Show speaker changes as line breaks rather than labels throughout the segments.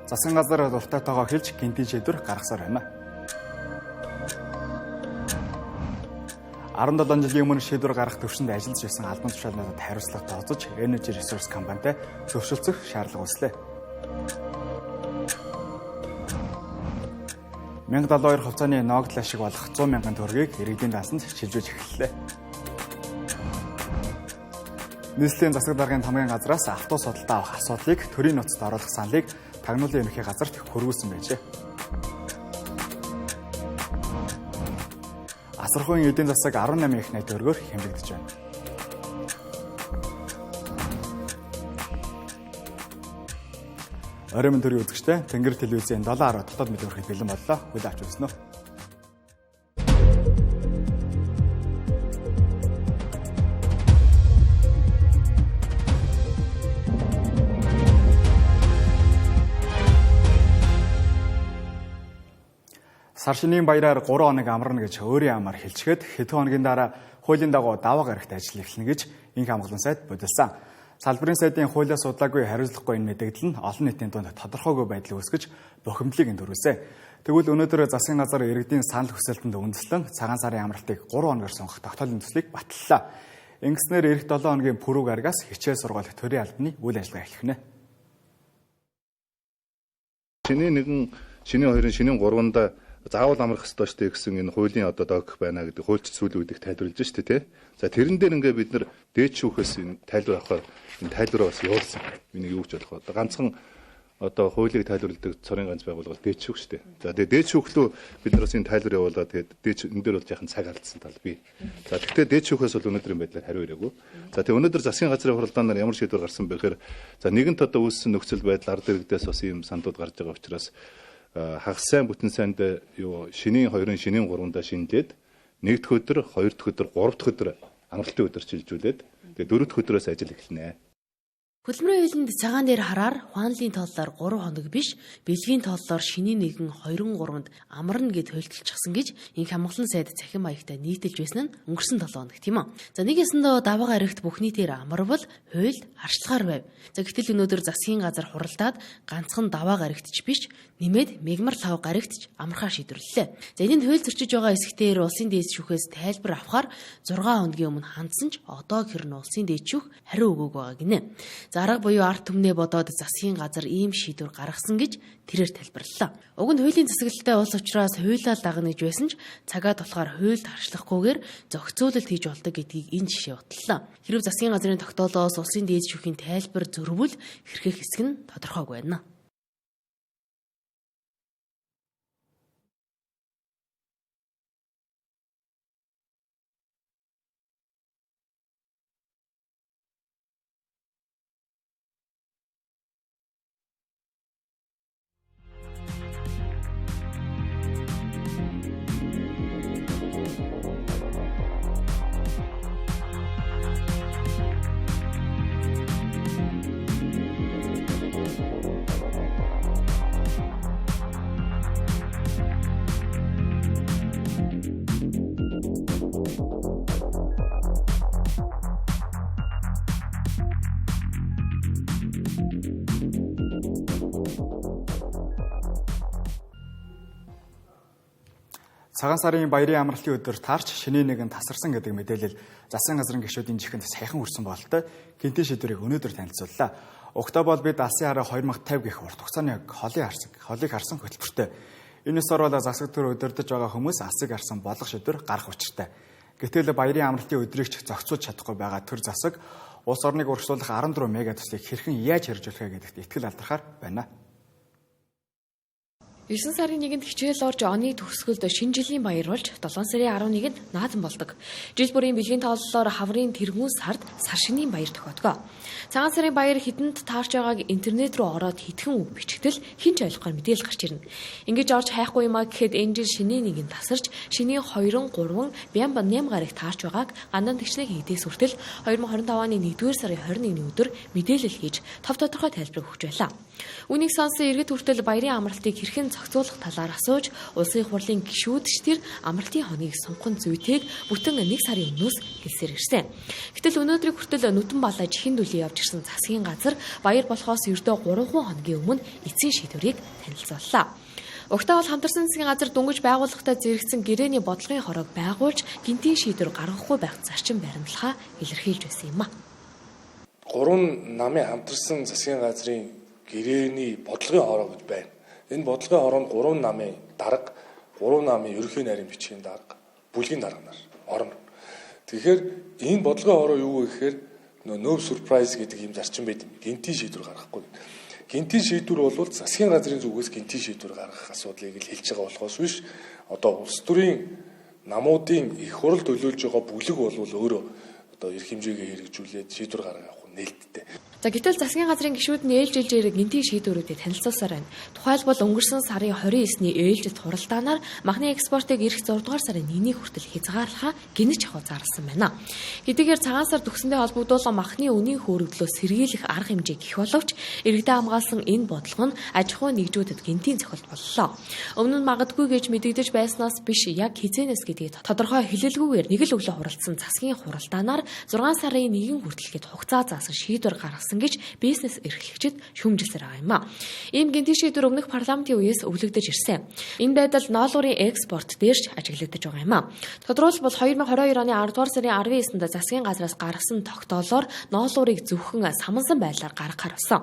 Засгийн газар дуртайтайгаа хэлж гинтийн шийдвэр гаргасаар байна. 17 жилийн өмнө шийдвэр гаргах төвшөнд ажиллаж байсан албан тушаалнуудад хариуцлага тооцож Energy Resource компанитай зөвшөлдсөх шаардлага үүслээ. 1072 хувьцааны ногдол ашиг болох 100 мянган төгрөгийг иргэдийн даасанд шилжүүлж эхэллээ. Нийслэлийн засаг даргын тамгын газраас автобус судалдаа авах асуудлыг төрийн нууцад оруулах саналыг тагнуулын ерөнхий газарт хүргүүлсэн байжээ. Асархуйн эдийн засаг 18 их найт төгрөгөөр хэмжигдэж байна. Оройн төрийн үзэгчтэй Тэнгэр телевизийн 7:10 дотоод мэдээ хүргэх бэлэн боллоо. Хүлээн авч үзсэн үү? Сар шинийн баяраар 3 хоног амарна гэж өөрийн амаар хэлчихэд хэдэн хоногийн дараа хуулийн дагуу даваа гарагт ажил эхэлнэ гэж Инх хамгаалан сайд бодолсон. Салбарын сайдын хуулиас судлаагүй хариуцлагагүй энэ мэдээлэл нь олон нийтийн дунд тодорхойгүй байдал үүсгэж бохимдлыг төрүүлсэн. Тэгвэл өнөөдөр засгийн газар иргэдийн санал хүсэлтэнд үндэслэн цагаан сарын амралтыг 3 хоногор сонгох тогтоолын төслийг баталлаа. Ингэснээр эх 7 хоногийн пүрэв гарагаас хичээл сургаалт төрийн албаны үйл ажиллагаа эхлэнэ.
Шинийн 1, шинийн 2, шинийн 3-нд заавал амрах ёстой ч гэсэн энэ хуулийн доогдох байна гэдэг хуульч сүүлийн үеийг тайлбарлаж штэ тий. За тэрэн дээр ингээд бид нар дээд шүүхээс энэ тайлбар авахаар энэ тайлбараа бас явуулсан. Энийг юу гэж болох вэ? Ганцхан хуулийг тайлбарладаг цорын ганц байгууллага дээд шүүх штэ. За тэгээд дээд шүүхлөө бид нар бас энэ тайлбар явуулаад тэгээд дээд энэ дээр бол яхан цаг алдсан тал бий. За тэгтээ дээд шүүхээс бол өнөөдрийн байдлаар хариу ирээгүй. За тэгээд өнөөдөр засгийн газрын хуралдаанаар ямар шийдвэр гарсан бэ гэхээр за нэгэнт үүссэн нөхцөл байдал ард иргэдээс бас ийм сандууд гарч байгаа учраас хагас сайн бүтэн сайнд шинийн 2-ын шинийн 3-ндаа шинжлээд 1-р өдөр, 2-р өдөр, 3-р өдөр амралтын өдөр шилжүүлээд тэгээд 4-р өдрөөс ажил эхэлнэ.
Хөдөлмөрийн хуулинд цагаан дээр хараар хуанлын тооллоор 3 хоног биш, бэлгийн тооллоор шинийн 1, 2-3-нд амарна гэд хуульчилчихсан гэж Инх хамгаалан сайд цахим маягтай нийтэлж байсан нь өнгөрсөн 7 хоног тийм үү. За нэг ясандаа даваа гарагт бүх нийтээр амарвал хуульд харшлагаар байв. За гэтэл өнөөдөр засгийн газар хуралдаад ганцхан даваа гарагтч биш, нэмээд мегмар лав гарагтч амархаа шийдвэрлэлээ. За энэ нь хууль зөрчиж байгаа хэсгээр улсын дээд шүүхээс тайлбар авахар 6 хоногийн өмнө хандсан ч одоо хэрн улсын дээд шүүх хариу өгөөг байгаа гинэ. За арга буюу ард түмнээ бодоод засгийн газар ийм шийдвэр гаргасан гэж тэрээр тайлбарллаа. Уг нь хуулийн засаглалтай улс учраас хуулиа дагна гэж байсан ч цагаад болохоор хуульд харшлахгүйгээр зохицуулалт хийж болдог гэдгийг энэ жишээ батллаа. Хэрв засгийн газрын тогтоолоос улсын дээд шүүхийн тайлбар зөрвөл хэрхэх хэсэг нь тодорхойгүй байна.
Цагаан сарын баярын амралтын өдөр таарч шинийн 1 тасарсан гэдэг мэдээлэл засгийн газрын гишүүдийн жихэнд саяхан хүрсэн бололтой гинтийн шийдвэрийг өнөөдөр танилцууллаа. Угтаа бол бид Алсын хараа 2050 гэх урт хугацааны холыг харсан хөтөлбөртэй. Энэс орвол засаг төр удирдах байгаа хүмүүс Алсыг харсан болох шийдвэр гарах учиртай. Гэтэл баярын амралтын өдрийг ч зохицуулж чадахгүй байгаа төр засаг улс орныг урагшуулах 14 мега төслийг хэрхэн яаж хэрэгжүүлэх вэ гэдэгт итгэл алдрахаар байна.
9 сарын 1-нд хичээл орж оны төгсгөлд шинэ жилийн баяр болж 7 сарын 11-нд наадам болдог. Жил бүрийн бэлгийн тооллоор хаврын тэргүүн сард сар шинийн баяр тохиодгоо. Цагаан сарын баяр хэдэнд таарч байгааг интернет рүү ороод хитгэн үг бичгтэл хинч ойлгохоор мэдээлэл гарч ирнэ. Ингэж орж хайхгүй юмаа гэхэд энэ жил шинийн 1-нд тасарч шинийн 2, 3, бямба 8 гараг таарч байгааг гандан тэгшнийг хийдээс хүртэл 2025 оны 1-р сарын 21-ний өдөр мэдээлэл хийж тав тодорхой тайлбар өгч байлаа. Үүнийг сонсон иргэд хүртэл баярын амралтыг хэрхэн зохицуулах талаар асууж улсын их хурлын гишүүдч тэр амралтын хоногийг сонгохын зүйтэйг бүтэн 1 сарын өмнөөс хэлсээр ирсэн. Гэтэл өнөөдрийг хүртэл нүдэн балаж ихэн дүлий явж ирсэн засгийн газар баяр болохоос ердөө 3 хоногийн өмнө эцсийн шийдвэрийг танилцууллаа. Угтаа бол хамтарсан засгийн газар дөнгөж байгууллагатай зэрэгцэн гэрээний бодлогын хорог байгуулж гинтийн шийдвэр гаргахгүй байх зарчим баримтлахаа илэрхийлж байсан юм а.
3 намын хамтарсан засгийн газрын гэрээний бодлогын хороо гэж байна. Энэ бодлогын хороонд 3 намын дарга, 3 намын ерөнхий нарийн бичгийн дарга, бүлгийн дарга нар орно. Тэгэхээр энэ бодлогын хороо юу вэ гэхээр no surprise гэдэг юм зарчим байд юм. Гинтийн шийдвэр гаргахгүй. Гинтийн шийдвэр бол засгийн газрын зүгээс гинтийн шийдвэр гаргах асуудлыг л хэлж байгаа болохоос биш. Одоо улс төрийн намуудын их хурл төлөөлж байгаа бүлэг бол өөрөө одоо эрх хэмжээгээ хэрэгжүүлээд шийдвэр гаргах нээлттэй.
За гэтэл засгийн газрын гишүүд нь ээлжилж гинтийн шийдвэрүүдийг танилцуулсаар байна. Тухайлбал өнгөрсөн сарын 29-ний ээлжилт хуралдаанаар махны экспортыг эх 6 дугаар сарын 1-ний хүртэл хязгаарлахаа гинэж авах зарласан байна. Хэдийгээр цагаан сар төгсөндөө холбогдуулан махны үнийн хөөрөгдлөөс сэргийлэх арга хэмжээ гэх боловч иргэдэд хамгаалсан энэ бодлого нь аж ахуй нэгжүүдэд гинтийн цохилт боллоо. Өмнө нь магадгүй гэж мэдэгдэж байснаас биш яг хизээнээс гэдгийг тодорхой хэлэлгүйгээр нэг л өглөө хуралдсан засгийн хуралдаанаар 6 сарын 1 хүртэлгээд хугацаа заасан шийдвэр гаргасан гэж бизнес эрхлэгчид шүүмжилсээр байгаа юм а. Ийм гинтийн шийдвэр өмнөх парламентын үеэс өвлөгдөж ирсэн. Энэ байдал ноолуурын экспорт дээрч ажиглагдаж байгаа юм а. Тодорхойлбол 2022 оны 10 дугаар сарын 19-нд засгийн газраас гаргасан тогтоолоор ноолуурыг зөвхөн самансан байдлаар гаргахаар болсон.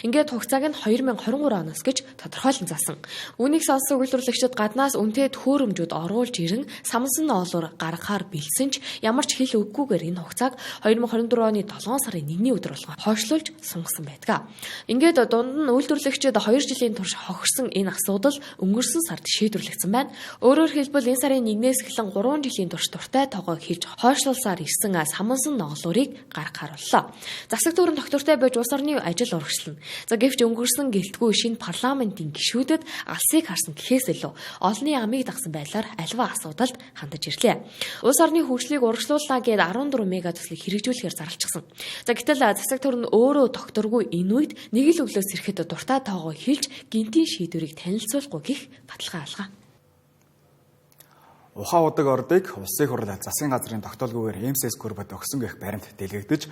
Ингээд хугацааг нь 2023 оноос гэж тодорхойлон заасан. Үүнийг сонссон үйлдвэрлэгчид гаднаас үнэтэй төхөөрөмжүүд оруулж ирэн самансан ноолуур гаргахаар бэлсэн ч ямар ч хэл үггүйгээр энэ хугацааг 2024 оны 7 сарын 1-ний өдөр болгон хойшлуулж сунгасан байдаг. Ингээд дунд нь үйлдвэрлэгчид 2 жилийн турш хохирсон энэ асуудал өнгөрсөн сард шийдвэрлэгдсэн байна. Өөрөөр хэлбэл энэ сарын 1-ээс эхлэн 3 жилийн турш дуртай тоогоо хийж хойшлуулсаар ирсэн самансан ноолуурыг гаргахаар боллоо. Засаг дүүрэн доктортой байж улс орны ажил урагшлана. За гэвч өнгөрсөн гэлтгүй шинэ парламентын гишүүдэд алсыг харсан гэхээс илүү олонний амийг дагсан байдлаар альва асуудалд хандаж ирлээ. Улс орны хөгжлийг урагшлуулнаа гээд 14 мега төслийг хэрэгжүүлэхээр зарлчихсан. За гэтэл засаг дүүрэн өөрөө докторгүй энэ үед нэг л өглөөс ирэхэд дуртай тоогоо хэлж гинтийн шийдвэрийг танилцуулахгүй гэх баталгаа алгаа.
Ухаан удаг ордыг улсын их хурл засгийн газрын тогтоолгүйгээр МСС группад өгсөн гэх баримт дэлгэгдэж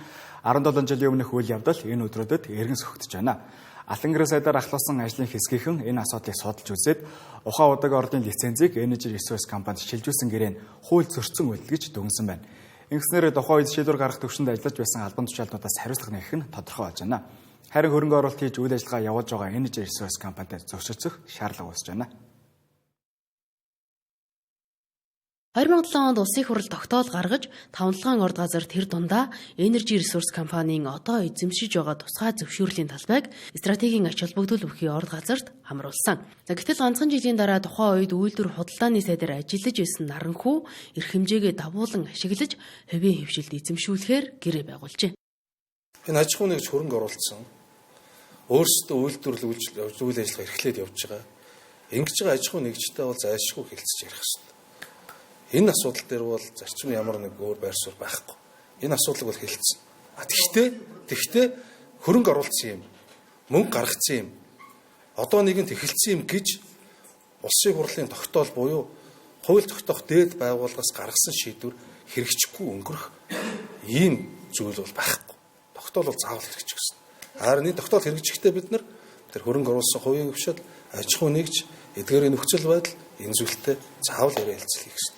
17 жилийн өмнөх үйл явдал энэ өдрүүдэд эргэн сөхөгдөж байна. Алангэр сайдаар ахлуулсан ажлын хэсгийнхэн энэ асуудлыг судалж үзээд ухаан удаг ордын лицензийг Energy Resource компанид шилжүүлсэн гэрээн хууль зөрчсөн үйлдэл гэж дүгнсэн байна. Ингэснээр тухайн үед шийдвэр гаргах төвшөнд ажиллаж байсан албан тушаалнуудаас хариуцлага нээх нь тодорхой болж байна. Харин хөрөнгө оруулалт хийж үйл ажиллагаа явуулж байгаа Energy Resource компанид зөвшөөрөх шаардлага үүсэж байна.
2007 онд улсын их хурл тогтоол гаргаж тавталгаан орд газар тэр дундаа Energy Resource компанийн одоо эзэмшиж байгаа тусгай зөвшөөрлийн талбайг стратегийн ач холбогдол бүхий орд газарт хамруулсан. Гэтэл ганцхан жилийн дараа тухайн үед үйлдвэр худалдааны сайдаар ажиллаж байсан наранхүү эрх хэмжээгээ давуулан ашиглаж хувийн хөвшилд эзэмшүүлэхээр гэрээ байгуулжээ.
Энэ аж ахуй нэгж хөрөнгө оруулсан. Өөрсдөө үйлдвэрлэл үйл ажиллагаа эрхлээд явж байгаа. Ингэж байгаа аж ахуй нэгжтэй бол зайлшгүй хэлцэж ярих хэрэгтэй. Энэ асуудал дээр бол зарчим ямар нэг өөр байр суурь байхгүй. Энэ асуудлыг бол хэлсэн. Тэгвэл хөрөнгө оруулсан юм. Мөнгө гаргацсан юм. Одоо нэгэнт эхэлсэн юм гэж улсын хурлын тогтоол буюу хууль тогтоох дээд байгууллагаас гаргасан шийдвэр хэрэгжихгүй өнгөрөх ийм зүйл бол байхгүй. Тогтоол бол заавал хэрэгжих гэсэн. Харин энэ тогтоол хэрэгжихдээ бид нар тэр хөрөнгө оруулсан хувийн хөвшил, аж ахуй нэгж, эдгээрийн нөхцөл байдал энэ зүйлтэй заавал ярилцлах хэрэгтэй.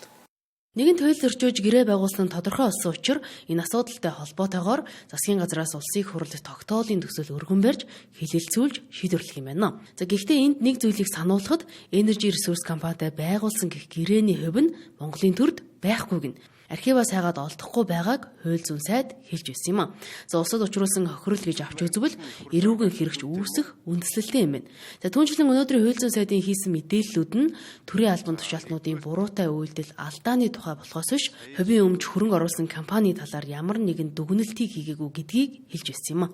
Нэгэн туйл зөрчөөж гэрээ байгуулсан тодорхой болсон учраас энэ асуудалтай холбоотойгоор засгийн газраас улсын их хурлд тогтоолын төсөл өргөн барьж хэлэлцүүлж шийдвэрлэх юм байна. За гэхдээ энд нэг зүйлийг сануулхад Energy Resource компанитай байгуулсан гэх гэрээний хувь нь Монголын төрд байхгүйг нь архиваас хайгаад олдохгүй байгааг хууль зүйн сайд хэлж байсан юм а. За улсад учруулсан хохирол гэж авч үзвэл эрүүгэн хэрэгч үүсэх үндэслэлтэй юм байна. За түүнчлэн өнөөдрийн хууль зүйн сайдын хийсэн мэдээллүүд нь төрийн албан тушаалтнуудын буруутай үйлдэл алдааны тухай болохоос биш хувийн өмч хөрөнгө оруулсан компани талаар ямар нэгэн дүгнэлтийг хийгээгүй гэдгийг хэлж байсан юм а.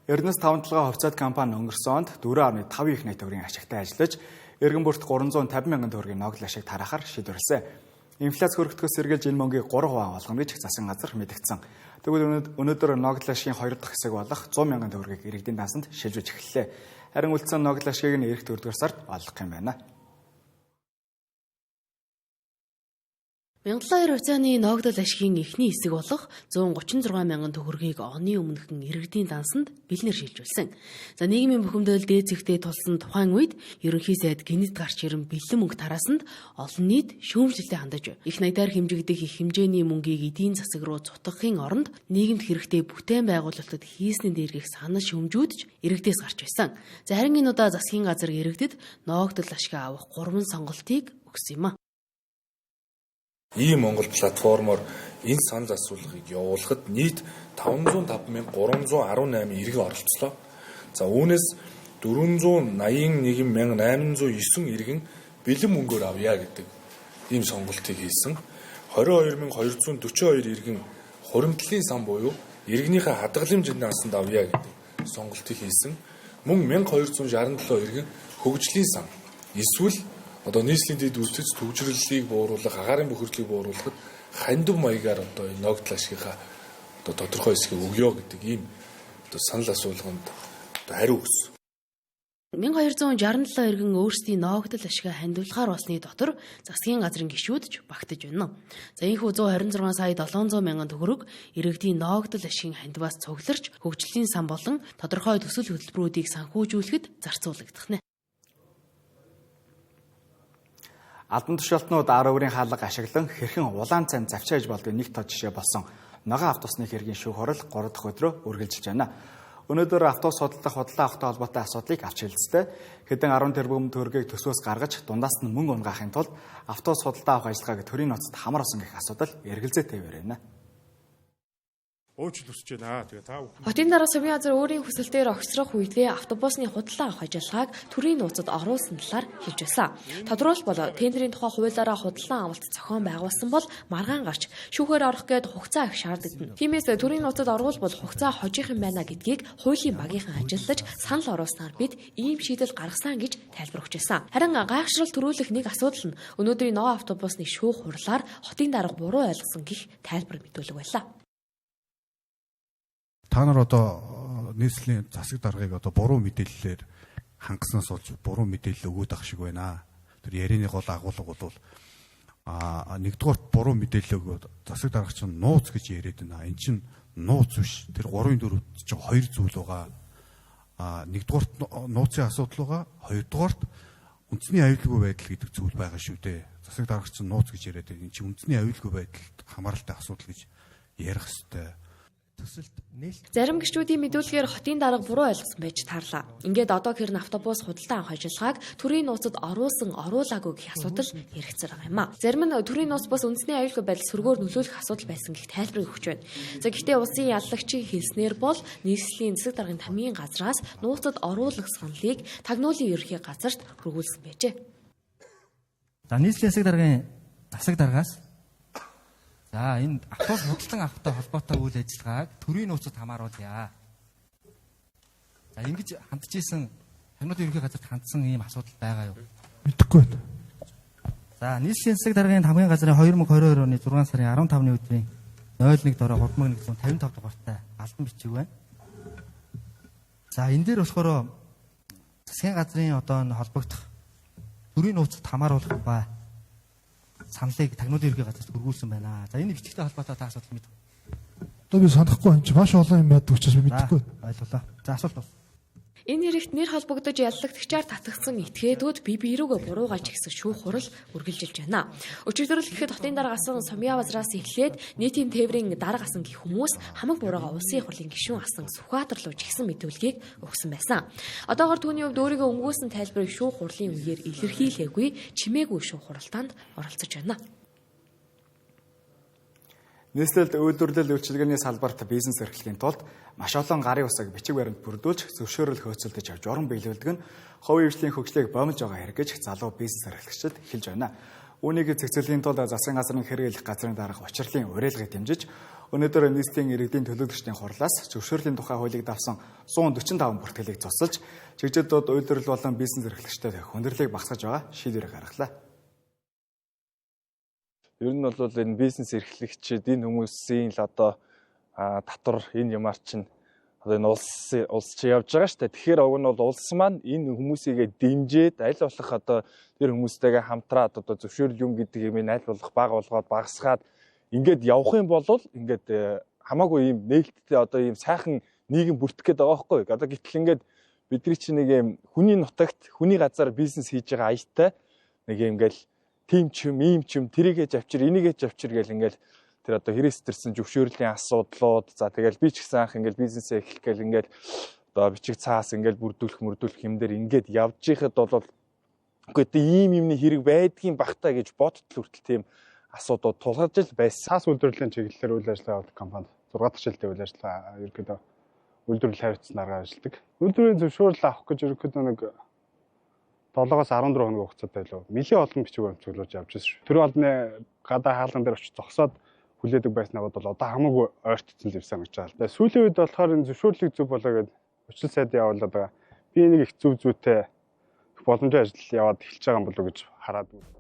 Эрдэнэс тавталгаа хувьцаат компани өнгөрсөн онд 4.5 их найт төгрөгийн ашигтай ажиллаж эргэн бүрт 350 мянган төгрөгийн ногдол ашиг тараахаар шийдвэрлсэн. Инфляц хөрөгдөхөөс сэргийлж энэ мөнгийг 3% болгоно гэж засгийн газар мэдгдсэн. Тэгвэл өнөөдөр ногдол ашигын 2 дахь хэсэг болох 100 мянган төгрөгийг иргэдийн дансанд шилжүүлж эхэллээ. Харин үлдсэн ногдол ашгийг нь эх 4-р сард олох юм байна.
2002 хугацааны ногдол ашигын эхний хэсэг болох 136 мянган төгрөгийг оны өмнөхөн иргэдийн дансанд бэлнэр шилжүүлсэн. За нийгмийн бухимдал дээд зэгтээ тулсан тухайн үед ерөнхий сайд гинэт гарч ирэн бэлэн мөнгө тараасанд олон нийт шүүмжлэлтэй хандаж их найдаар хэмжигдэх их хэмжээний мөнгийг эдийн засаг руу цутгахын оронд нийгэмд хэрэгтэй бүтээн байгуулалтад хийсний дээргэх санал шүүмжүүдж иргэдээс гарч байсан. За харин энэ удаа засгийн газар иргэдэд ногдол ашиг авах 3 сонголтыг өгсөн юм а.
Ийм Монгол платформоор энэ санал асуулгыг явуулахад нийт 505,318 иргэн оролцлоо. За үүнээс 481,809 иргэн бэлэн мөнгөөр авъя гэдэг ийм сонголтыг хийсэн. 22,242 иргэн хуримтлалын сан буюу иргэнийхээ хадгаламжийн насанд авъя гэдэг сонголтыг хийсэн. Мөн 1267 иргэн хөгжлийн сан эсвэл одоо нийслэлийн дэд үстэц төвжирлэлийг бууруулах, агаарын бохирдлыг бууруулахад хандив маягаар одоо энэ ногдол ашигынхаа одоо тодорхой хэсгийг өгье гэдэг ийм одоо санал асуулганд одоо хариу өгсөн.
1267 иргэн өөрсдийн ногдол ашигаа хандивлахаар болсны дотор засгийн газрын гишүүдж багтаж байна. За энэхүү 126 сая 700 мянган төгрөг иргэдийн ногдол ашигын хандиваас цугларч хөгжлийн сан болон тодорхой төсөл хөтөлбөрүүдийг санхүүжүүлэхэд зарцуулагдах нэ.
Албан тушаалтнууд 10 өрийн хаалга ашиглан хэрхэн улаан цайнд завчааж болдгийг нэг тоо жишээ болсон ногоон автобусны хэргийн шүүх хурал 3 дахь өдрөө үргэлжилж байна. Өнөөдөр автобус судалдах худлаа авахтай холбоотой асуудлыг авч хэлэлцтэй. Хэдэн 10 тэрбум төгрөгийг төсвөөс гаргаж дундаас нь мөнгө унгаахын тулд автобус судалдаа авах ажиллагааг төрийн нууцад хамар осон гэх асуудал эргэлзээтэй байна.
Өөчл үсэж байна. Тэгээ та бүхэн
Хотын дараа Сумын газар өөрийн хүсэлтээр огцрох үедээ автобусны худлаа авах ажиллагааг төрийн нууцад оруулсан талаар хэлж байсан. Тодорхойлбол тендерийн тухай хуулиараа худлаа авалт зохион байгуулсан бол маргаан гарч шүүхээр орох гээд хугацаа их шаарддаг. Тиймээс төрийн нууцад оруулбал хугацаа хожих юм байна гэдгийг хуулийн багийнхан ажиллаж санал оруулснаар бид ийм шийдэл гаргасан гэж тайлбар өгч байсан. Харин гайхшрал төрүүлэх нэг асуудал нь өнөөдрийн ногоон автобусны шүүх хурлаар хотын дарга буруу ойлгосон гэх тайлбар мэдүүлэг байлаа.
та нар одоо нийслэлийн засаг даргыг одоо буруу мэдээллээр хангаснаас болж буруу мэдээлэл өгөөд ах шиг байна. Тэр ярианы гол агуулга бол нэгдүгээрт буруу мэдээлэл өгөөд засаг дарга чинь нууц гэж яриад байна. Энд чинь нууц биш. Тэр 3-4 чинь хоёр зүйл байгаа. Нэгдүгээрт нууцын асуудал байгаа. Хоёрдугаарт үндэсний аюулгүй байдал гэдэг зүйл байгаа шүү дээ. Засаг дарга чинь нууц гэж яриад байна. Энд чинь үндэсний аюулгүй байдалд хамааралтай асуудал гэж ярих ёстой.
Зарим гишүүдийн мэдүүлгээр хотын дарга буруу ойлгосон байж таарлаа. Ингээд одоо хэрн автобус худалдаа авах ажиллагааг төрийн нууцад оруулсан оруулаагүй гэх асуудал яригдсаар байгаа юм а. Зарим нь төрийн нууц бас үндэсний аюулгүй байдал сөргөөр нөлөөлөх асуудал байсан гэх тайлбарыг өгч байна. За гэхдээ улсын яллагчийн хэлснээр бол нийслэлийн засаг даргын тамгийн газраас нууцад оруулах саналыг тагнуулын ерөнхий газарт хүргүүлсэн байжээ.
За нийслэлийн засаг даргаас за энэ автобус худалдан авахтай холбоотой үйл ажиллагааг төрийн нууцад хамааруулъя. За ингэж хандж исэн тагнуулын ерөнхий газарт хандсан ийм асуудал байгаа юу?
Мэдэхгүй байна.
За нийслэлийн засаг даргын хамгийн газрын 2022 оны 6 сарын 15-ны өдрийн 01 дорой хурдмаг 155 дугаартай албан бичиг байна. За энэ дээр болохоор засгийн газрын одоо холбогдох төрийн нууцад хамааруулах ба саналыг тагнуулын ерөнхий газарт хүргүүлсэн байна. За энэ бичигтэй холбоотой та асуудал мэдв.
Одоо би санахгүй энэ чинь маш олон юм байдаг учраас би мэдэхгүй.
Ойлголоо. За асуулт бол.
Энэ хэрэгт нэр холбогдож яллагчаар татгдсан этгээдүүд бие биерүүгөө буруугаж гисэн шүүх хурал үргэлжилж байна. Өчигдөр гэхэд хотын дарга асан Сумья базраас эхлээд нийтийн тээврийн дарга асан гэх хүмүүс хамаг бурууга улсын их хурлын гишүүн асан Сүхбаатар руу жигсэн мэдүүлгийг өгсөн байсан. Одоогоор түүний хувьд өөрийгөө өнгөөсөн тайлбарыг шүүх хурлын үеэр илэрхийлээгүй чимээгүй шүүх хуралдаанд оролцож байна.
Нийслэлд үйлдвэрлэл үйлчилгээний салбарт бизнес эрхлэхийн тулд маш олон гарын усыг бичиг баримт бүрдүүлж зөвшөөрөл хөөцөлдөж авч уран биелүүлдэг нь хувийн хөгжлийн хөгжлийг боомлж байгаа хэрэг гэж залуу бизнес эрхлэгчид хэлж байна. Үүнийг зэгцэрлэхийн тулд засгийн газрын хэрэглэх газрын дарга учрлын уриалгыг дэмжиж өнөөдөр нийслэлийн иргэдийн төлөөлөгчдийн хурлаас зөвшөөрлийн тухай хуулийг давсан 145 бүртгэлийг цуцалж чигжидүүд үйлдвэрлэл болон бизнес эрхлэгчдэд хүндрэлийг багасгаж байгаа шийдвэрийг гаргалаа.
Ер нь бол энэ бизнес эрхлэгчид энэ хүмүүсийн л одоо татвар энэ юмар чинь одоо энэ улс чи явж байгаа шүү дээ. Тэгэхээр уг нь бол улс маань энэ хүмүүсийгээ дэмжиж аль болох одоо тэр хүмүүстэйгээ хамтраад одоо зөвшөөрөл юм гэдэг юм аль болох бага болгоод багасгаад ингээд явах юм бол ингээд хамаагүй ийм нээлттэй одоо ийм сайхан нийгэм бүртгэх гээд байгаа байхгүй. Одоо гэтэл ингээд бидний чинь нэг юм хүний нутагт хүний газар бизнес хийж байгаа аятай нэг юм ингээл тийм ч юм ийм ч юм тэрийгэж авчир энийгэж авчир гэл ингээл тэр одоо хэрэгс төрсэн зөвшөөрлийн асуудлууд за тэгэл би ч гэсэн анх ингээл бизнесээ эхлэх гээл ингээл одоо бичиг цаас ингээл мөрдүүлэх юм дээр ингээд явж ихад бол үгүй ийм юмний хэрэг байдгийн багтаа гэж бодтол хүртэл тийм асуудууд тулгарч л байсан.
Цаас үйлдвэрлэлийн чиглэлээр үйл ажиллагаа явуулах компанид 6 дахь жилдээ үйл ажиллагаа ерөнхийдөө үйлдвэрлэл хариуцсан арга ажилладаг. Үйлдвэрийн зөвшөөрөл авах гэж ерөнхийдөө нэг 7-аас 14 хоногийн хугацаатай байлаа. Нэлээд олон бичиг баримт цуглуулж явж байсан шүү. Тэр олны гадаа хаалган дээр очиж зогсоод хүлээдэг байснаа бол одоо хамаагүй ойртцсон л явсан гэж байна. Сүүлийн үед болохоор энэ зөвшөөрлийг зөв болоо гэж хүчил сайд явуулаад байгаа. Би энийг их зөв зүйтэй боломжтой ажил яваад эхэлж байгаа юм болов уу гэж хараад байна.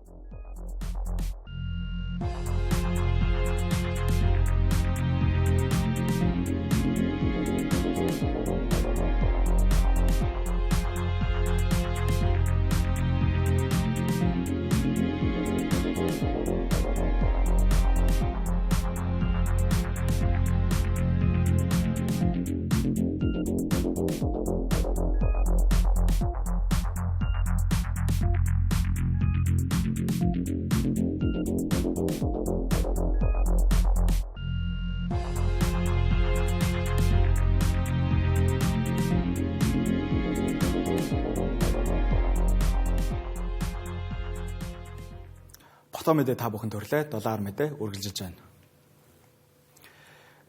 Хотоо мэдээ та бүхэн төрлөө дулаар мэдээ үргэлжилж байна.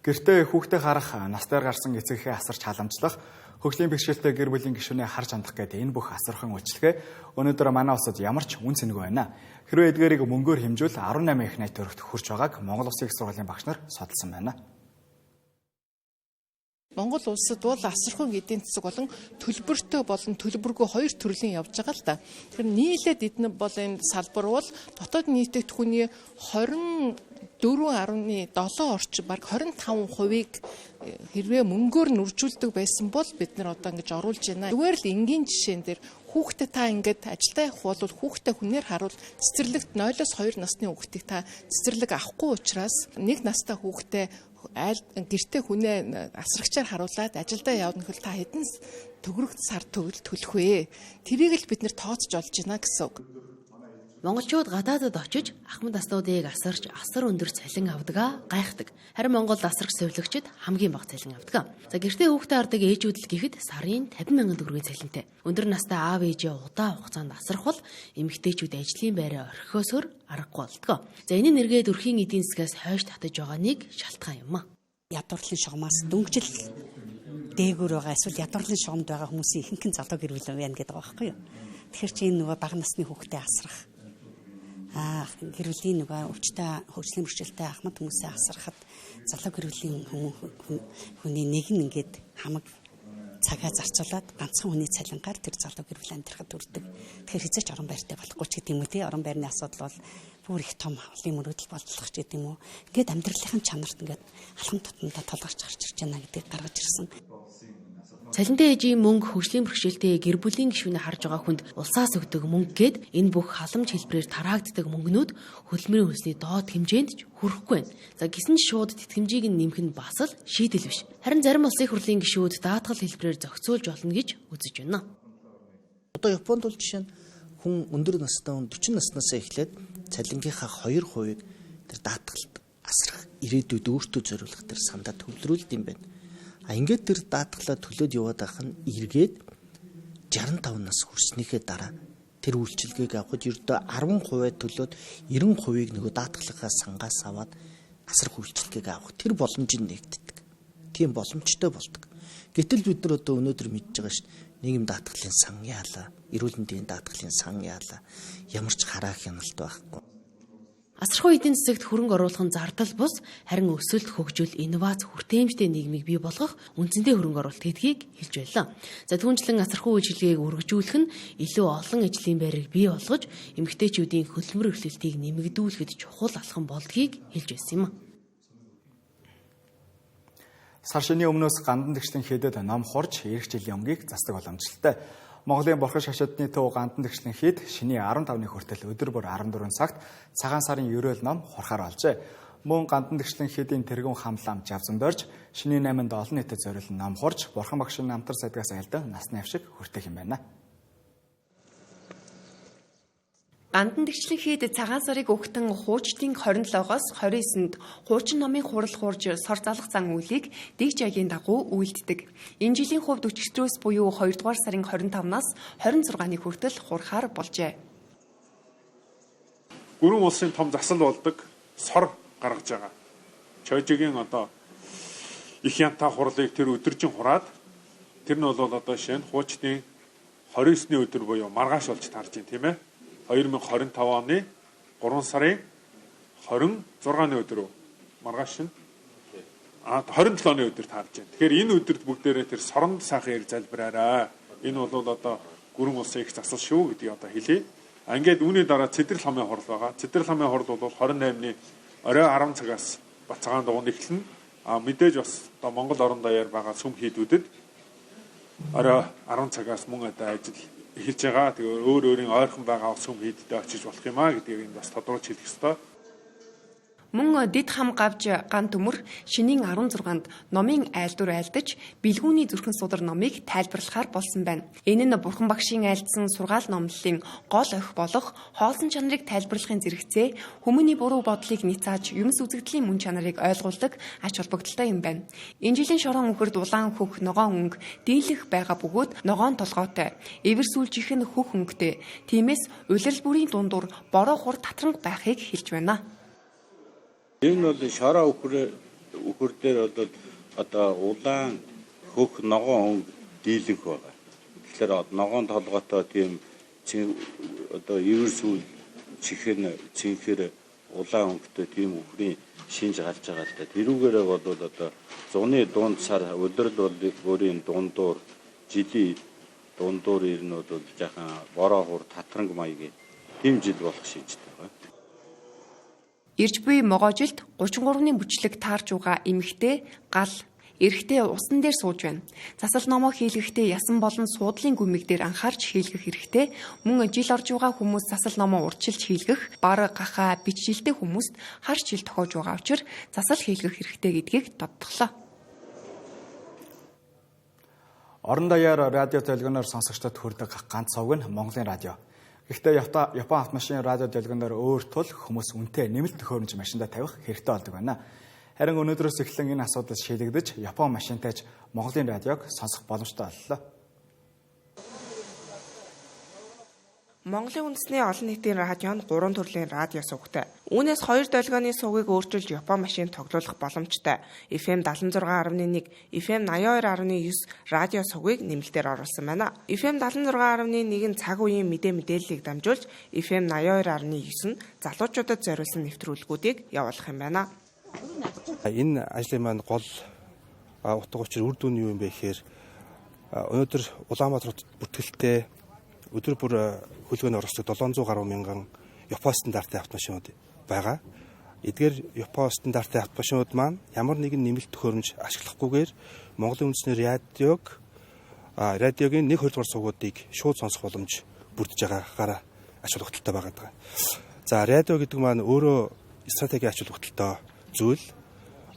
Гэртээ хүүхдээ харах, настайр гарсан эцэгхээ асарч халамжлах, хөгжлийн бэрхшээлтэй гэр бүлийн гишүүнээ харж хандах гэдэг энэ бүх асархан үйлчлэгээ өнөөдөр манай улсад ямар ч үн цэнэгүй байна. Хэрвээ эдгээрийг мөнгөөр хэмжүүл 18 их найт төгрөгт хүрч байгааг Монгол Улсын их сургуулийн багш нар судалсан байна.
Монгол улсад бол асархан эдийн засаг болон төлбөртэй болон төлбөргүй хоёр төрлийн явж байгаа л да. Тэгэхээр нийлээд эдэн бол энэ салбар бол дотоод нийтэтгэхүүний 24.7 орчим баг 25%-ийг хэрвээ мөнгөөр нүржүүлдэг байсан бол бид нар одоо ингэж оруулж байна. Зүгээр л энгийн жишээн дээр хүүхдээ та ингээд ажилдаа явах бол хүүхдээ хүнээр харуул цэцэрлэгт 0-2 насны хүүхдийг та цэцэрлэг авахгүй учраас нэг настай хүүхдээ гэртээ хүнээ асрагчаар харуулад ажилдаа явна хэл та хэдэн төгрөгт сар төлөх вэ? Тэрийг л бид нэр тооцож олж байна гэсэн үг.
Монголчууд гадаадад очиж ахмад аснуудыг асарч асар өндөр цалин авдаг, гайхдаг. Харин Монголд асарч сувлагчид хамгийн бага цалин авдаг. За гэртээ хүүхдээ хардаг ээжүүд л гэхэд сарын 50,000 төгрөгийн цалинтай. Өндөр настай аав ээжээ удаан хугацаанд асрах бол эмэгтэйчүүд ажлын байраа орхихоосоор аргагүй болдог. За энэ нэргээд өрхийн эдийн засгаас хойш татаж байгаа нэг шалтгаан юм а.
Ядуурлын шугамаас дөнгөжл дээгүүр байгаа эсвэл ядуурлын шугамд байгаа хүмүүсийн ихэнх нь залуу гэр бүл байна гэдэг байгаа байхгүй юу. Тэгэхээр чи энэ нөгөө бага насны хүүхдээ асрах гэр бүлийн нөгөө өвчтөе хөгжлийн бэрхшээлтэй ахмад хүмүүсээ асрахад залуу гэр бүлийн хүний нэг нь ингээд хамаг цагаа зарцуулаад ганцхан хүний цалингаар тэр залуу гэр бүл амьдрахад үрдэг. Тэгэхээр хязгаарч орон байртай болохгүй ч гэдэг юм уу тий. Орон байрны асуудал бол бүр их том хавлын мөрөдөл бодлох ч гэдэг юм уу. Ингээд амьдралын чанарт ингээд алхам тутамдаа толгорч гарч ирж байна гэдгийг гаргаж ирсэн.
Цалинтай ээжийн мөнгө хөгжлийн бэрхшээлтэй гэр бүлийн гишүүнээ харж байгаа хүнд улсаас өгдөг мөнгө гээд энэ бүх халамж хэлбэрээр тараагддаг мөнгнүүд хөдөлмөрийн хөлсний доод хэмжээнд ч хүрэхгүй байна. За гисэн шууд тэтгэмжийг нэмэх нь бас л шийдэл биш. Харин зарим улсын их хурлын гишүүд даатгал хэлбэрээр зохицуулж олно гэж үзэж байна.
Одоо Японд бол жишээ нь хүн өндөр настай 40 наснаас эхлээд цалингийнхаа 2% тэр даатгалд асрах ирээдүйд өөртөө зориулах тэр сандаа төвлөрүүлд юм байна. Ингээд тэр даатгалаа төлөөд яваад байх нь эргээд 65 нас хүрснийхээ дараа тэр үйлчилгээг авахд ердөө 10% төлөөд 90%-ийг нөгөө даатгалынхаа сангаас аваад асрах үйлчилгээг авах тэр боломж нь нэгддэг. Тийм боломжтой болдог. Гэтэл бид нар одоо өнөөдөр мэдж байгаа шүү дээ. Нийгэм даатгалын сан яалаа, эрүүл мэндийн даатгалын сан яалаа. Ямар ч хараа хяналт байхгүй.
Асархуй эдийн засагт хөрөнгө оруулах нь зардал бус, харин өсөлт, хөгжил, инновац, хүртээмжтэй нийгмийг бий болгох үндсэндээ хөрөнгө оруулалт гэдгийг хэлж байлаа. За түүнчлэн асархуй үйлчилгээг өргөжүүлэх нь илүү олон ажлын байрыг бий болгож, эмэгтэйчүүдийн хөдөлмөр эрхлэлтийг нэмэгдүүлэхэд чухал алхам болдгийг хэлж байсан юм.
Сар шинийн өмнөөс гандан тэгшлэн хийдэд ном хурж эх жилийн өмгийг засдаг боломжтой. Монголын Бурхан шашаадны төв гандан тэгшлэн хэд шинийн 15-ны хүртэл өдөр бүр 14 цагт цагаан сарын ерөөл ном хурахаар болжээ. Мөн гандан тэгшлэн хэдийн тэргүүн хамлам жавзан дорж шинийн 8-нд олон нийтэд зориулсан ном хурж Бурхан багшийн намтар садгаас айлдан насны авшиг хүртэх юм байна.
Гандан тэгшлэн хэд цагаан сарыг өгтөн хуучдын 27-оос 29-нд хуучин номын хурал хурж сор залах зан үйлийг дэг жагийн дагуу үйлддэг. Энэ жилийн хувьд өчигдрөөс буюу 2 дугаар сарын 25-наас 26-ны хүртэл хурахаар болжээ.
Гүрэн улсын том засал болдог сор гаргаж байгаа. Чойжигийн одоо их янта хурлыг тэр өдөржин хураад тэр нь бол одоо шинэ хуучдын 29-ний өдөр буюу маргааш болж таарч байна тийм ээ. 2025 оны 3 сарын 26-ны өдөр маргааш нь 27-ны өдөр таарж байна. Тэгэхээр энэ өдөрт бүгдээрээ тэр соронд сайхан ярь залбираарай. Энэ бол одоо гүрэн улсын их засал шүү гэдгийг одоо хэлье. Ингээд үүний дараа цэдрэл хамын хурал байгаа. Цэдрэл хамын хурал бол 28-ны орой 10 цагаас бацаагаан дугуйн эхэлнэ. Мэдээж бас одоо Монгол орон даяар байгаа сүм хийдүүдэд орой 10 цагаас мөн одоо ажил эхэлж байгаа. Тэгээ өөрийн ойрхон байгаа сүм хийдэд очиж болох юм а гэдгийг энэ бас тодруулж хэлэх ёстой.
Мөн дэд хам гавж ган төмөр шинийн 16-нд номын айлдвар айлдаж бэлгүүний зүрхэн судар номыг тайлбарлахаар болсон байна. Энэ нь Бурхан багшийн айлдсан сургаал номлолын гол охь болох хоолсон чанарыг тайлбарлахын зэрэгцээ хүмүүний буруу бодлыг ницааж юмс үзэгдлийн мөн чанарыг ойлгуулдаг ач холбогдолтой юм байна. Энэ жилийн шорон өнгөрд улаан хөх ногоон өнгө дийлэх байгаа бөгөөд ногоон толгойтой, эвэр сүүлжих нь хөх өнгөтэй. Тиймээс улирал бүрийн дундуур бороо хур татранг байхыг хэлж байна.
Энэ бол шороо үхэр дээр бол одоо улаан хөх ногоон өнгө дийлэнх байгаа. Тэгэхээр ногоон толгойтой тийм одоо эвэр сүүл чихэн цэнхэр улаан өнгөтэй тийм үхрийн шинж гарч байгаа л да. Тэрүүгээрээ бол одоо зуны дунд сар улирал бүрийн дундуур жилийн дундуур ирнүүд бол жаахан бороо хур татранг маягийн тийм жил болох шийдтэй байгаа.
Ирж буй могоожилд 33-ны бүчлэг таарч байгаа эмэгтэй гал эрэгтэй усан дээр сууж байна. Засал номоо хийлгэхдээ ясан болон суудлын гүмиг дээр анхаарч хийлгэх хэрэгтэй. Мөн жил орж байгаа хүмүүс засал номоо урьдчилж хийлгэх, бар гахаа бичжилтэй хүмүүст харж хил тохиож байгаа учраас засал хийлгэх хэрэгтэй гэдгийг тодтоглоо.
Орон даяар радио төлгөнөөр сонсогчдод хүрдэг ганц цовг нь Монголын радио. Гэхдээ Япон автомашин радио дэлгэнээр өөр тул хүмүүс үнэтэй нэмэлт төхөөрөмж машиндаа тавих хэрэгтэй болдог байна. Харин өнөөдрөөс эхлэн энэ асуудал шийдэгдэж Япон машинтайж Монголын радиог сонсох боломжтой боллоо.
Монголын үндэсний олон нийтийн радио нь 3 төрлийн радио сувгтай. Үүнээс 2 долгионы сувгийг өөрчилж Япон машин тоглох боломжтой. FM 76.1, FM 82.9 радио сувгийг нэмэлтээр оруулсан байна. FM 76.1 нь цаг үеийн мэдээллийг дамжуулж, FM 82.9 нь залуучуудад зориулсан нэвтрүүлгүүдийг явуулах юм байна.
Энэ ажлын маань гол утга учир үр дүн юу юм бэ гэхээр өнөөдөр Улаанбаатар бүртгэлтэй өдөр бүр хөлгөөний оролцдог 700 гаруй мянган Япон стандартын автомашинууд байгаа. Эдгээр Япон стандартын автомашинууд маань ямар нэгэн нэмэлт төхөөрөмж ашиглахгүйгээр Монголын үндэсний радиогийн 1/2 дугаар сувгуудыг шууд сонсох боломж бүрдэж байгаагаар ач холбогдолтой байгаа. За радио гэдэг маань өөрөө стратегийн ач холбогдолтой зүйл.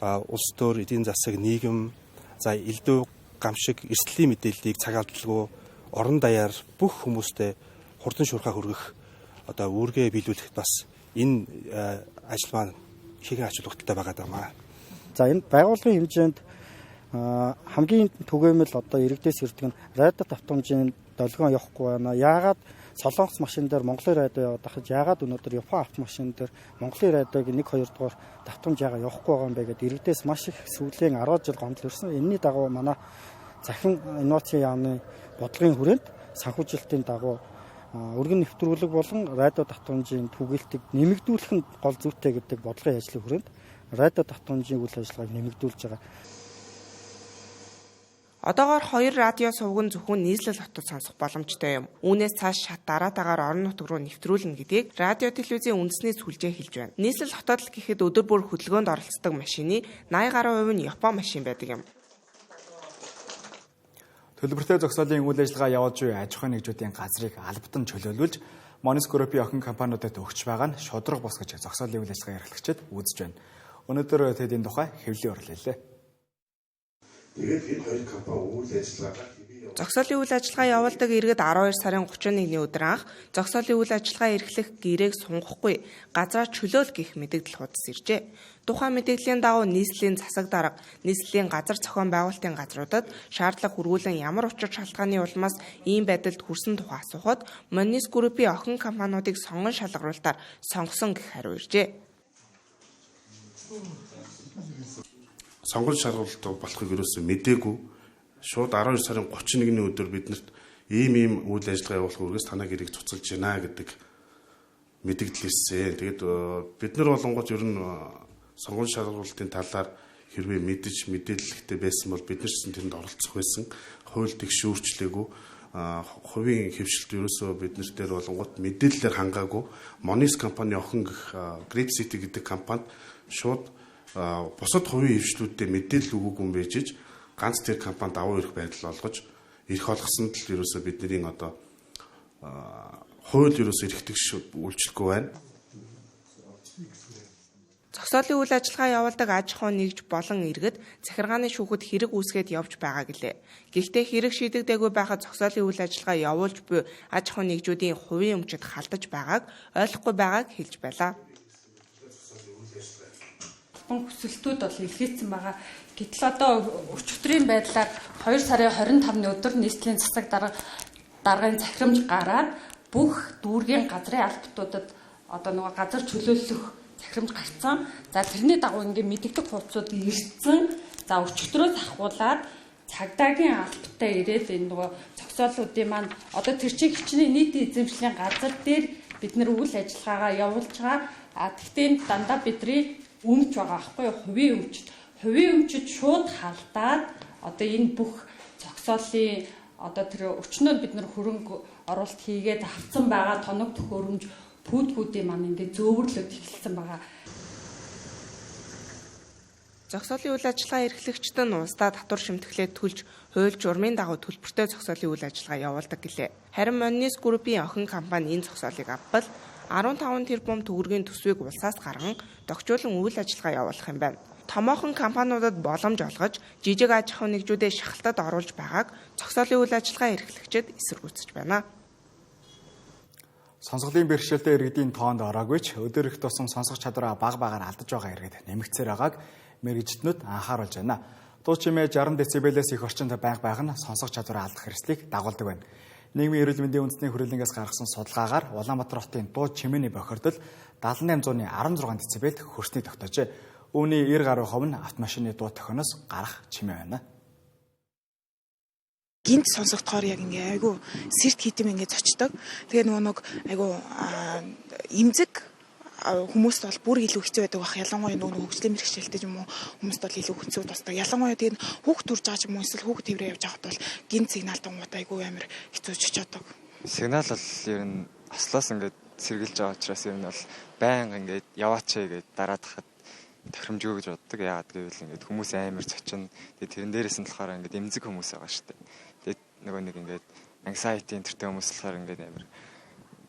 Улс төр, эдийн засаг, нийгэм, за элдв гамшиг, эрсдлийн мэдээллийг цаг алдалгүй орон даяар бүх хүмүүстэй хурдан шуурхай хүргэх одоо үүргээ биелүүлэхэд бас энэ ажил маань ихэнх ач холбогдолтой байгаа даа.
За энэ байгууллагын хэмжээнд хамгийн түгээмэл одоо иргэдээс ирдэг нь радио автомобилийн долгион явахгүй байна. Яагаад Солонгос машин дээр Монголын радио яваад хаж яагаад өнөөдөр Япон автомашин дээр Монголын радиог 1-2 дугаар давтамж яагаад явахгүй байгаа юм бэ гэдээ иргэдээс маш их сүүлийн 10 жил гомдол ирсэн. Энэний дагуу манай захин инновацийн яамны бодлогын хүрээнд санхүүжилтийн дагуу өргөн нэвтрүүлэг болон радио давтамжийн түгээлтийг нэмэгдүүлэх нь гол зүйтэй гэдэг бодлогын ажлын хүрээнд радио давтамжийн үйл ажиллагааг нэмэгдүүлж байгаа.
Одоогоор 2 радио сувг нь зөвхөн нийслэл хотод сонсох боломжтой юм. Үүнээс цааш шат дараатаагаар орон нутг руу нэвтрүүлнэ гэдгийг радио телевизийн үндэсний сүлжээ хэлж байна. Нийслэл хотод л гэхэд өдөр бүр хөдөлгөөнд оролцдог машины 80 гаруй хувь нь Япон машин байдаг юм.
Төлбөртэй зогсоолын үйл ажиллагаа явуулж буй аж ахуйн нэгжүүдийн газрыг албатан чөлөөлүүлж Monis Group-ийн охин компаниудад өгч байгаа нь шудраг бос гэж зогсоолын үйл ажиллагаа эрхлэгчид үзэж байна. Өнөөдөр тэдний тухай хэвлэлээр орлоо.
Тэгээд энэ хоёр компани үйл ажиллагаа
зогсоолын үйл ажиллагаа явуулдаг иргэд 12 сарын 31-ний өдөр анх зогсоолын үйл ажиллагаа эрхлэх гэрээг сунгахгүй газраа чөлөөл гэх мэдээлэл хуудас иржээ. Тухайн мэдээллийн дагуу нийслэлийн засаг дарга, нийслэлийн газар зохион байгуулалтын газруудад шаардлага хүргүүлэн ямар учир шалтгааны улмаас ийм байдалд хүрсэн тухай асуухад Monis Group-ийн охин компаниудыг сонгон шалгаруулалтаар сонгосон гэх хариу иржээ.
сонгон шалгалт болохыг юусэн мэдээгүй. Шууд 12 сарын 31-ний өдөр биднэрт ийм үйл ажиллагаа явуулах үргээс танаа гэрийг цуцалж байна гэдэг мэдээлэл ирсэн. Тэгээд бид нар болонгот ер нь сонгон шалгалтын талаар хэрвээ мэдээлэлтэй байсан бол бид нар ч тэрэнд оролцох байсан. Хууль тэгшүүрчлээгүй, хувийн хэвшилт ерөөсөө бид нар дээр болонгот мэдээлэлээр хангаагүй. Monis компани охин гэх Great City гэдэг компанид шууд бусад хувийн хэвшлүүдтэй мэдээлэл өгөөгүй юм байж ганц тэр компанид давуу ирэх байдал олгож ирэх олгосонд л ерөөсөө бидний одоо хууль ерөөсөө эрхтгш үйлчлэхгүй байна.
Зогсоолын үйл ажиллагаа явуулдаг аж ахуйн нэгж болон иргэд захиргааны шүүхэд хэрэг үүсгээд явж байгаа гэлээ. Гэхдээ хэрэг шийдэгдээгүй байхад зогсоолын үйл ажиллагаа явуулж буй аж ахуйн нэгжүүдийн хувийн өмчөд халдаж байгааг ойлгохгүй байгааг хэлж байлаа.
Хүсэлтүүд бол илгээсэн байгаа. Гэтэл одоо өчигдрийн байдлаар 2 сарын 25-ны өдөр нийслэлийн засаг даргын захирамж гараад бүх дүүргийн газрын албатуудад одоо нөгөө газар чөлөөлөх захирамж гарсан. За тэрний дагуу ингээ мэддэг хуудсууд ирсэн. За өчигдрөөс ахуулаад цагдаагийн албатай ирээд энэ нөгөө зогсоолуудын маань одоо тэр чинь хичнээн нийтийн эзэмшлийн газар дээр бид нар үйл ажиллагаагаа явуулж байгаа. Гэхдээ дандаа бидний өмч байгаа аахгүй хувийн өмчөд шууд халдаад одоо энэ бүх зогсоолын одоо тэр өчнөө бид нар хөрөнгө оруулалт хийгээд авсан байгаа тоног төхөөрөмж пүүдгүүдийн маань ингээд зөөвөрлөд эхэлсэн байгаа.
Зогсоолын үйл ажиллагаа эрхлэгчид нь улсдаа татвар шимтгэлээ төлж хууль журмын дагуу төлбөртэй зогсоолын үйл ажиллагаа явуулдаг гэлээ. Харин Monis Group-ийн охин компани энэ зогсоолыг авбал 15 тэрбум төгрөгийн төсвийг улсаас гарган дохижуулан үйл ажиллагаа явуулах юм байна. Томоохон компаниудад боломж олгож, жижиг аж ахуйн нэгжүүдэд шахалтад оруулж байгааг зогсоолын үйл ажиллагаа эрхлэгчид эсэргүүцэж байна.
Сонсголын бэрхшээлтэй иргэдийн тоонд ороогүй ч өдөр их тусам сонсох чадвараа бага багаар алдаж байгаа иргэд нэмэгцээр байгааг мэргэжитнүүд анхааруулж байна. Дуу чимээ 60 децибелээс их орчинд байнга байх нь сонсох чадвараа алдах хэрэгслийг дагуулдаг байна. Нийгмийн эрүүл мэндийн үндэсний хүрээлэнгээс гаргасан судалгаагаар Улаанбаатар хотын дуу чимээний бохирдол 7816 децибелд хүрснийг тогтоожээ. Үүний 90 гаруй хувь нь автомашины дуу тохиноос гарах чимээ байна.
Гинт сонсогдохоор яг ингээ айгу сэрт хийдэм ингээ зочдог. Тэгээ нөгөө айгу имзэг хүмүүст бол бүр илүү хэцүү байдаг бах. Ялангуяа нөгөө хөгжлийн бэрхшээлтэй юм уу хүмүүст бол илүү хэцүү тусдаг. Ялангуяа тэгээд хүүхд төрж байгаа юм уу эсвэл хүүхд тэврээ явж байхад бол гинт сигнал дунгууд айгу амар хэцүү чичээдэг.
Сигнал бол ер нь ослоос ингээ сэргэлж байгаа учраас ер нь бол байнга ингээ яваач гээд дараад хахад тохиромжгүй гэж боддог. Яагаад гэвэл ингээ хүмүүс амар цочин. Тэгээд тэрэн дээрээс нь болохоор ингээ эмзэг хүмүүс байгаа шүү дээ. Тэгээд нөгөө нэг ингээ anxiety энтертэй хүмүүс болохоор ингээ амар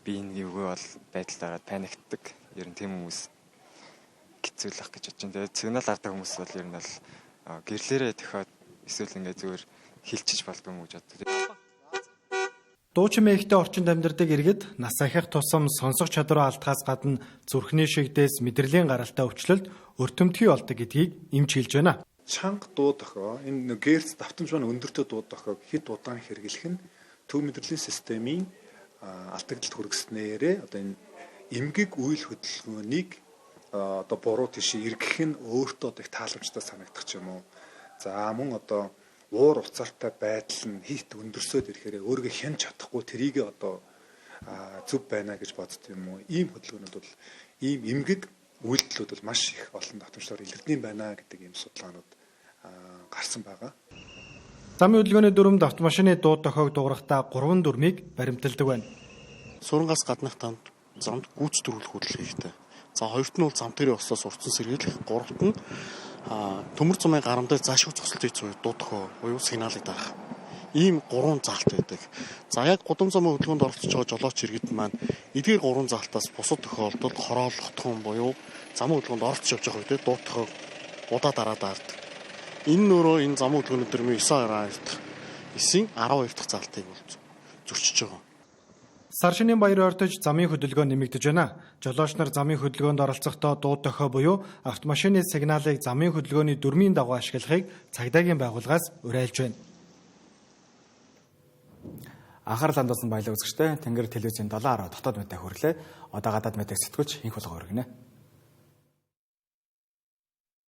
биений өвгөө бол байдал дараад паниктдаг. Ер нь тийм хүмүүс хэцүүлэх гэж бодож байна. Тэгээд сигнал авдаг хүмүүс бол ер нь бол гэрлээрээ төхөөд эсвэл ингээ зүгээр хилчиж болдгоо юм гэж боддог.
Дуу чимээ ихтэй орчинд амьдардаг иргэд нас ахих тусам сонсох чадвараа алдахаас гадна зүрхний шигдээс мэдрэлийн гаралтай өвчлөлт өртөмтгий болдог гэдгийг эмч хэлж байна.
Чанга дуу дохио энэ герц давтамж маань өндөртэй дуу дохиог хэд удаан хэрэглэх нь төв мэдрэлийн системийн алдагдлалд хүргэснээрээ одоо энэ эмгэг үйл хөдөлгөөнийг одоо буруу тийш эргэх нь өөртөө их тааламжтай санагдах ч юм уу. За мөн одоо уур уцаартай байдал нь хийт өндөрсөд ирэхээр өөрийгөө хянж чадахгүй трийг одоо зөв байна гэж бодд юм уу? Ийм хөдөлгөөнүүд бол ийм эмгэг үйлдэлүүд бол маш их олон давтамжлаар илэрдэм байна гэдэг ийм судалгаанууд гарсан байгаа.
Замын хөдөлгөөний дүрмд автомашины дуу тохиог дуурахтаа 3 дүрмийг баримталдаг байна.
Суурангаас гаднах замд гүйц дөрвөлөх хөдөлгөөн хийгдэ. За хоёрт нь бол зам тэрийн ослоос урдсан сэргийлэх, гуравт нь төмөр замын гарамтай заашгүй зогсолт хийж буй дуу тохио буюу сигналыг дарах. Ийм 3 заалт байдаг. За яг гудам замын хөдөлгөөнд оролцож байгаа жолооч иргэд маань эдгээр 3 заалтаас бусад тохиолдолд хороол, хотхон буюу замын хөдөлгөөнд оролцож явж байгаа үедээ дуу тохиог удаа дараад аардаг. Энэ нөрөө энэ замын хөдөлгөөний дүрмийн 9.2 дахь 9-ийн 12 дахь заалтыг бол зөрчиж байгаа.
Сар шинийн баяр ойртож замын хөдөлгөөн нэмэгдэж байна. Жолооч нар замын хөдөлгөөнд оролцохдоо дуу тохио буюу автомашины сигналыг замын хөдөлгөөний дүрмийн дагуу ашиглахыг цагдаагийн байгууллагаас уриалж байна.
Анхаарал хандуулсан баялаг үзэгчтэй Тэнгэр телевизийн 7:10 дотоод мэдээ хүргэлээ. Одоо гадаад мэдээ сэтгүүлч инх болго өргөнэ.